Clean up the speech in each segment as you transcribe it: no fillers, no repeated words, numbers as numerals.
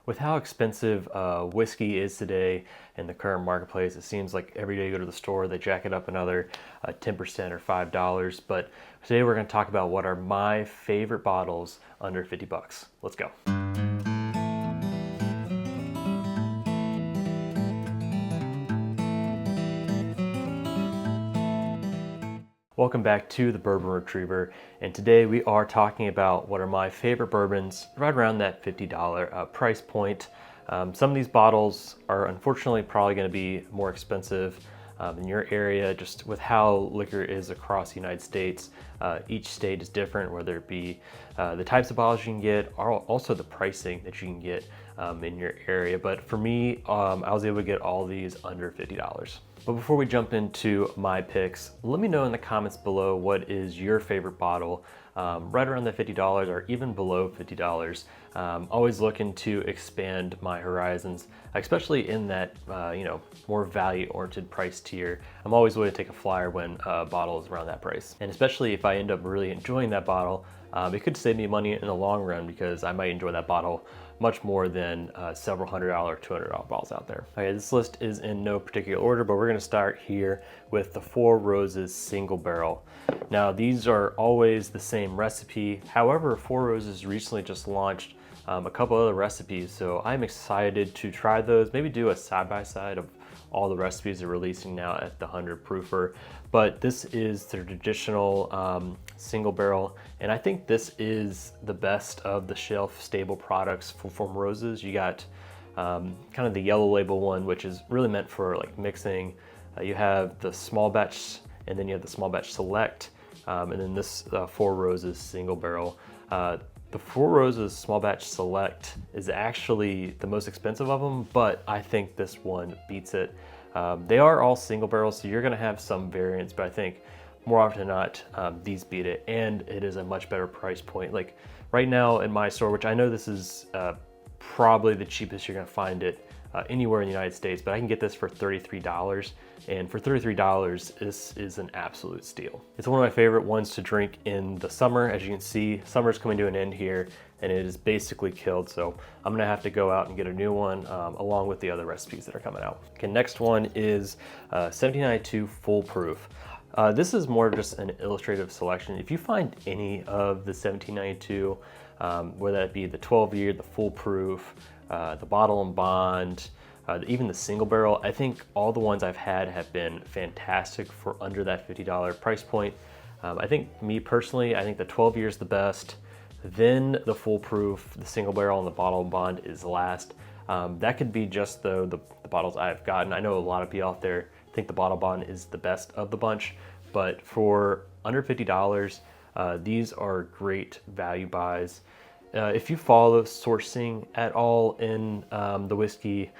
With how expensive whiskey is today in the current marketplace, it seems like every day you go to the store, they jack it up another 10% or $5. But today we're going to talk about what are my favorite bottles under 50 bucks. Let's go. Welcome back to the Bourbon Retriever, and today we are talking about what are my favorite bourbons right around that $50 price point. Some of these bottles are unfortunately probably going to be more expensive in your area, just with how liquor is across the United States. Each state is different, whether it be the types of bottles you can get, or also the pricing that you can get in your area. But for me, I was able to get all these under $50. But before we jump into my picks, let me know in the comments below what is your favorite bottle, right around the $50 or even below $50. Always looking to expand my horizons, especially in that more value-oriented price tier. I'm always willing to take a flyer when a bottle is around that price, and especially if I end up really enjoying that bottle, it could save me money in the long run because I might enjoy that bottle much more than several $100, $200 bottles out there. Okay, this list is in no particular order, but we're gonna start here with the Four Roses Single Barrel. Now, these are always the same recipe. However, Four Roses recently just launched a couple other recipes, so I'm excited to try those, maybe do a side-by-side of all the recipes they're releasing now at the 100 proofer. But this is the traditional single barrel, and I think this is the best of the shelf stable products from Roses. You got kind of the yellow label one, which is really meant for like mixing. You have the small batch, and then you have the small batch select, and then this Four Roses single barrel. The Four Roses Small Batch Select is actually the most expensive of them, but I think this one beats it. They are all single barrels, so you're gonna have some variants, but I think more often than not, these beat it, and it is a much better price point. Like right now in my store, which I know this is probably the cheapest you're gonna find it anywhere in the United States, but I can get this for $33, and for $33, this is an absolute steal. It's one of my favorite ones to drink in the summer. As you can see, summer's coming to an end here, and it is basically killed, so I'm gonna have to go out and get a new one along with the other recipes that are coming out. Okay, next one is 1792 Full Proof. This is more just an illustrative selection. If you find any of the 1792, whether that be the 12-year, the Full Proof, the Bottle and Bond, even the single barrel, I think all the ones I've had have been fantastic for under that $50 price point. I think me personally, I think the 12-year is the best. Then the Full Proof, the single barrel, and the Bottle and Bond is last. That could be just the bottles I've gotten. I know a lot of people out there think the Bottle Bond is the best of the bunch, but for under $50, these are great value buys. If you follow sourcing at all in the whiskey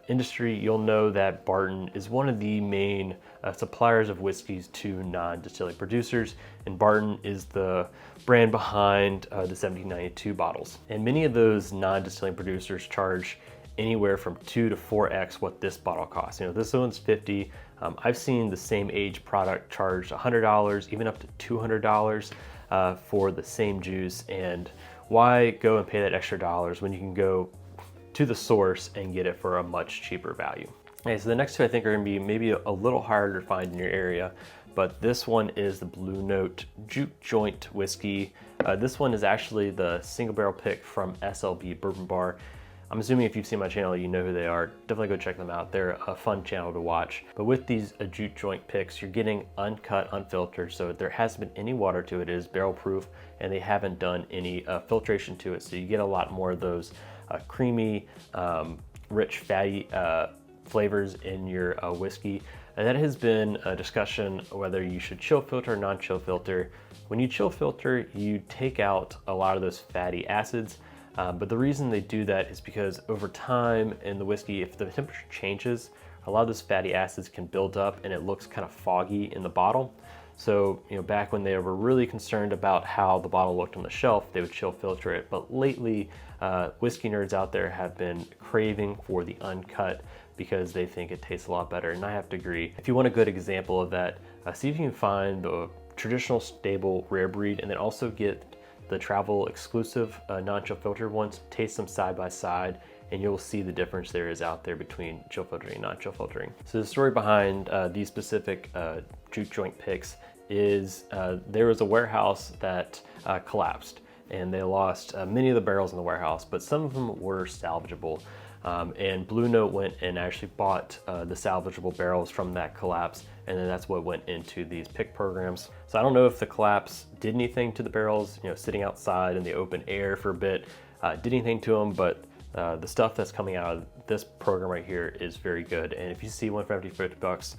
industry, you'll know that Barton is one of the main suppliers of whiskeys to non-distilling producers, and Barton is the brand behind the 1792 bottles. And many of those non-distilling producers charge anywhere from 2 to 4x what this bottle costs. You know, this one's 50. I've seen the same age product charged $100, even up to $200 for the same juice, and why go and pay that extra dollars when you can go to the source and get it for a much cheaper value? Okay, so the next two I think are gonna be maybe a little harder to find in your area, but this one is the Blue Note Juke Joint Whiskey. This one is actually the single barrel pick from SLB Bourbon Bar. I'm assuming if you've seen my channel, you know who they are. Definitely go check them out. They're a fun channel to watch. But with these juke joint picks, you're getting uncut, unfiltered, so there hasn't been any water to it. It is barrel proof, and they haven't done any filtration to it. So you get a lot more of those creamy, rich, fatty flavors in your whiskey. And that has been a discussion whether you should chill filter or non-chill filter. When you chill filter, you take out a lot of those fatty acids. But the reason they do that is because over time in the whiskey, if the temperature changes, a lot of those fatty acids can build up and it looks kind of foggy in the bottle. So, you know, back when they were really concerned about how the bottle looked on the shelf, they would chill filter it. But lately, whiskey nerds out there have been craving for the uncut because they think it tastes a lot better, and I have to agree. If you want a good example of that, see if you can find the traditional stable rare breed, and then also get the travel exclusive non-chill filtered ones, taste them side by side, and you'll see the difference there is out there between chill filtering and not chill filtering. So the story behind these specific juke joint picks is there was a warehouse that collapsed, and they lost many of the barrels in the warehouse, but some of them were salvageable. And Blue Note went and actually bought the salvageable barrels from that collapse, and then that's what went into these pick programs. So I don't know if the collapse did anything to the barrels, you know, sitting outside in the open air for a bit, did anything to them, but the stuff that's coming out of this program right here is very good. And if you see one for $50,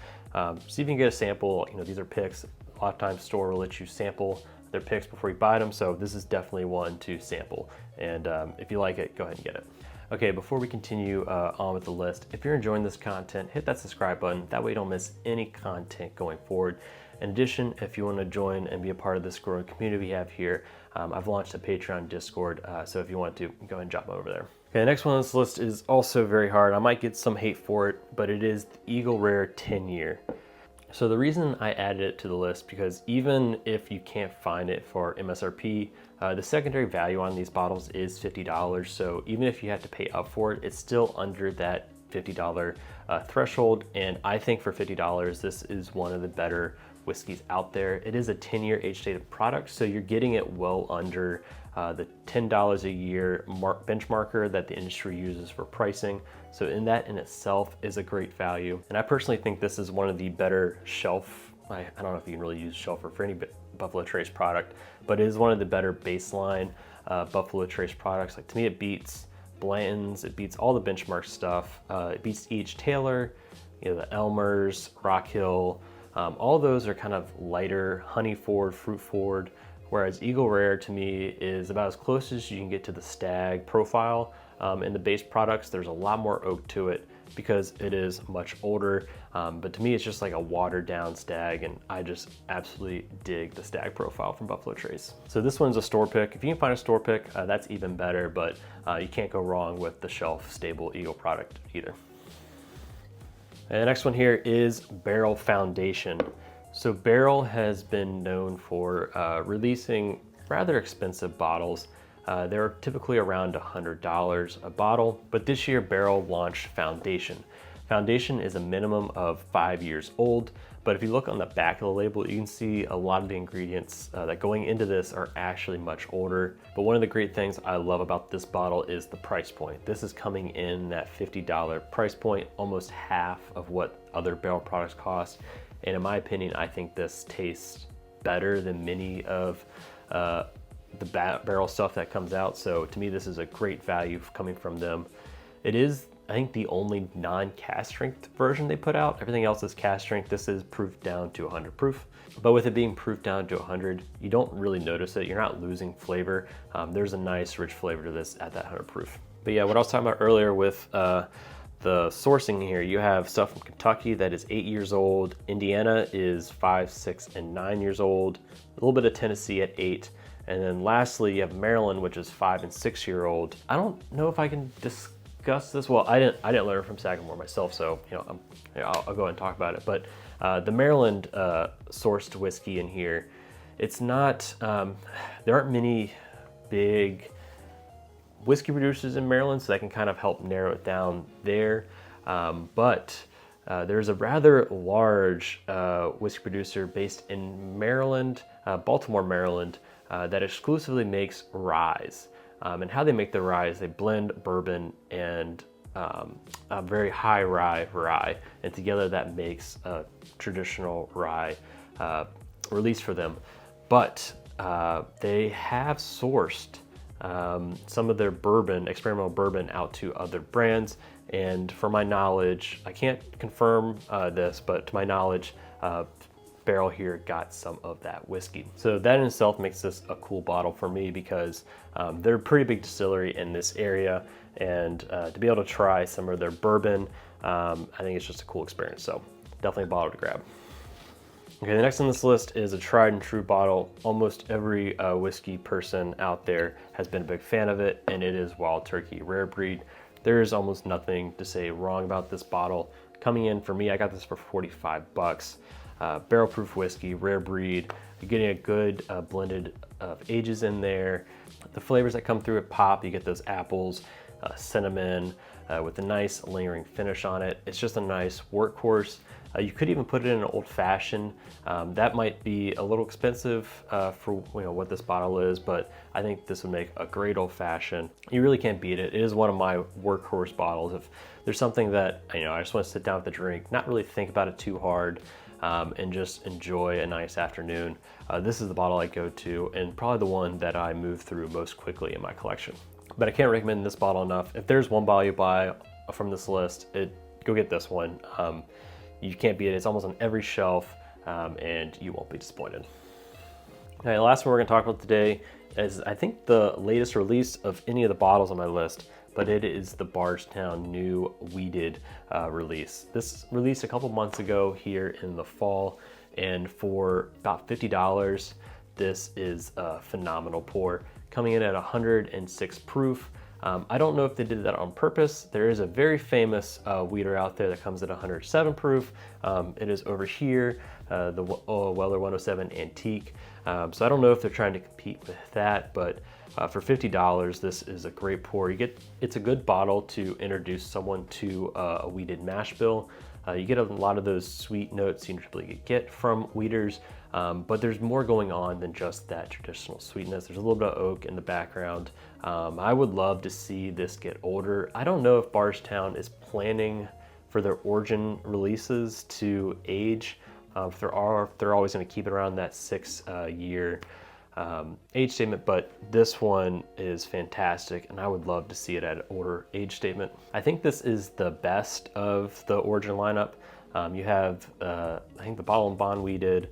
see if you can get a sample. You know, these are picks. A lot of times store will let you sample their picks before you buy them, so this is definitely one to sample. And if you like it, go ahead and get it. Okay, before we continue on with the list, if you're enjoying this content, hit that subscribe button. That way you don't miss any content going forward. In addition, if you want to join and be a part of this growing community we have here, I've launched a Patreon Discord, so if you want to, go ahead and jump over there. Okay, the next one on this list is also very hard. I might get some hate for it, but it is the Eagle Rare 10-year. So the reason I added it to the list, because even if you can't find it for MSRP, the secondary value on these bottles is $50. So even if you had to pay up for it, it's still under that $50 threshold. And I think for $50, this is one of the better whiskeys out there. It is a 10-year age-dated product, so you're getting it well under the $10 a year benchmarker that the industry uses for pricing. So in that in itself is a great value. And I personally think this is one of the better shelf, I don't know if you can really use shelfer for any Buffalo Trace product, but it is one of the better baseline Buffalo Trace products. Like, to me, it beats Blanton's, it beats all the benchmark stuff. It beats E.H. Taylor, you know, the Elmer's, Rock Hill. All those are kind of lighter, honey forward, fruit forward, whereas Eagle Rare to me is about as close as you can get to the Stag profile. In the base products, there's a lot more oak to it because it is much older, but to me it's just like a watered down Stag, and I just absolutely dig the Stag profile from Buffalo Trace. So this one's a store pick. If you can find a store pick, that's even better, but you can't go wrong with the shelf stable Eagle product either. And the next one here is Barrell Foundation. So Barrell has been known for releasing rather expensive bottles. They're typically around $100 a bottle, but this year Barrell launched Foundation. Foundation is a minimum of 5 years old, but if you look on the back of the label, you can see a lot of the ingredients that going into this are actually much older. But one of the great things I love about this bottle is the price point. This is coming in that $50 price point, almost half of what other Barrell products cost. And in my opinion, I think this tastes better than many of the Barrell stuff that comes out. So to me, this is a great value coming from them. It is, I think, the only non-cast strength version they put out. Everything else is cast strength. This is proofed down to 100 proof. But with it being proofed down to 100, you don't really notice it. You're not losing flavor. There's a nice rich flavor to this at that 100 proof. But yeah, what I was talking about earlier with the sourcing here, you have stuff from Kentucky that is 8 years old. Indiana is 5, 6, and 9 years old. A little bit of Tennessee at 8. And then lastly, you have Maryland, which is 5 and 6 year old. I don't know if I can discuss this. Well, I didn't learn from Sagamore myself, so I'll go ahead and talk about it. But the Maryland sourced whiskey in here, it's not. There aren't many big whiskey producers in Maryland, so that can kind of help narrow it down there. But there's a rather large whiskey producer based in Maryland, Baltimore, Maryland, that exclusively makes ryes. And how they make the ryes, they blend bourbon and a very high rye, and together that makes a traditional rye release for them. But they have sourced some of their bourbon, experimental bourbon, out to other brands. And for my knowledge, I can't confirm this, but to my knowledge, Barrell here got some of that whiskey. So that in itself makes this a cool bottle for me, because they're a pretty big distillery in this area, and to be able to try some of their bourbon, I think it's just a cool experience. So definitely a bottle to grab. Okay, the next on this list is a tried and true bottle. Almost every whiskey person out there has been a big fan of it, and it is Wild Turkey Rare Breed. There is almost nothing to say wrong about this bottle. Coming in for me, I got this for 45 bucks. Barrel proof whiskey, rare breed. You're getting a good blended of ages in there. The flavors that come through it pop. You get those apples, cinnamon, with a nice lingering finish on it. It's just a nice workhorse. You could even put it in an old fashioned. That might be a little expensive for what this bottle is, but I think this would make a great old fashioned. You really can't beat it. It is one of my workhorse bottles. If there's something that I just want to sit down with a drink, not really think about it too hard, and just enjoy a nice afternoon, this is the bottle I go to, and probably the one that I move through most quickly in my collection. But I can't recommend this bottle enough. If there's one bottle you buy from this list, go get this one. You can't beat it. It's almost on every shelf, and you won't be disappointed. Okay, the last one we're going to talk about today is, I think, the latest release of any of the bottles on my list, but it is the Bardstown new weeded release. This released a couple months ago here in the fall, and for about $50, this is a phenomenal pour, coming in at 106 proof. I don't know if they did that on purpose. There is a very famous weeder out there that comes at 107 proof. It is over here, the Weller 107 Antique. So I don't know if they're trying to compete with that, but for $50, this is a great pour. It's a good bottle to introduce someone to a weeded mash bill. You get a lot of those sweet notes you typically get from weeders, but there's more going on than just that traditional sweetness. There's a little bit of oak in the background. I would love to see this get older. I don't know if Bardstown is planning for their origin releases to age. If they're always going to keep it around that 6-year age statement, but this one is fantastic, and I would love to see it at an older age statement. I think this is the best of the origin lineup. You have, I think, the Bottle and Bond we did.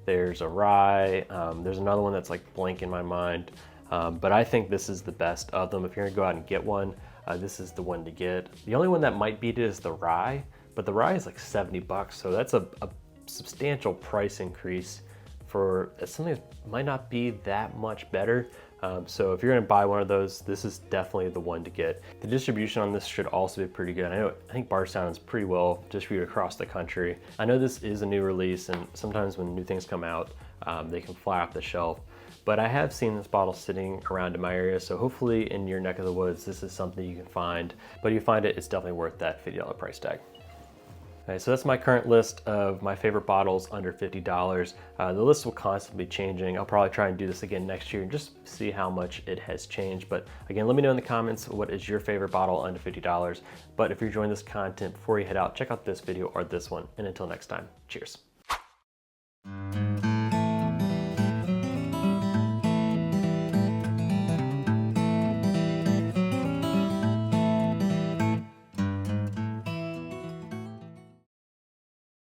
There's a rye. There's another one that's like blank in my mind, but I think this is the best of them. If you're gonna go out and get one, this is the one to get. The only one that might beat it is the rye, but the rye is like 70 bucks, so that's a substantial price increase for something that might not be that much better. So if you're gonna buy one of those, this is definitely the one to get. The distribution on this should also be pretty good. I think Bardstown is pretty well distributed across the country. I know this is a new release, and sometimes when new things come out, they can fly off the shelf. But I have seen this bottle sitting around in my area, so hopefully in your neck of the woods, this is something you can find. But if you find it, it's definitely worth that $50 price tag. Okay, so that's my current list of my favorite bottles under $50. The list will constantly be changing. I'll probably try and do this again next year and just see how much it has changed. But again, let me know in the comments what is your favorite bottle under $50. But if you're enjoying this content, before you head out, check out this video or this one. And until next time, cheers.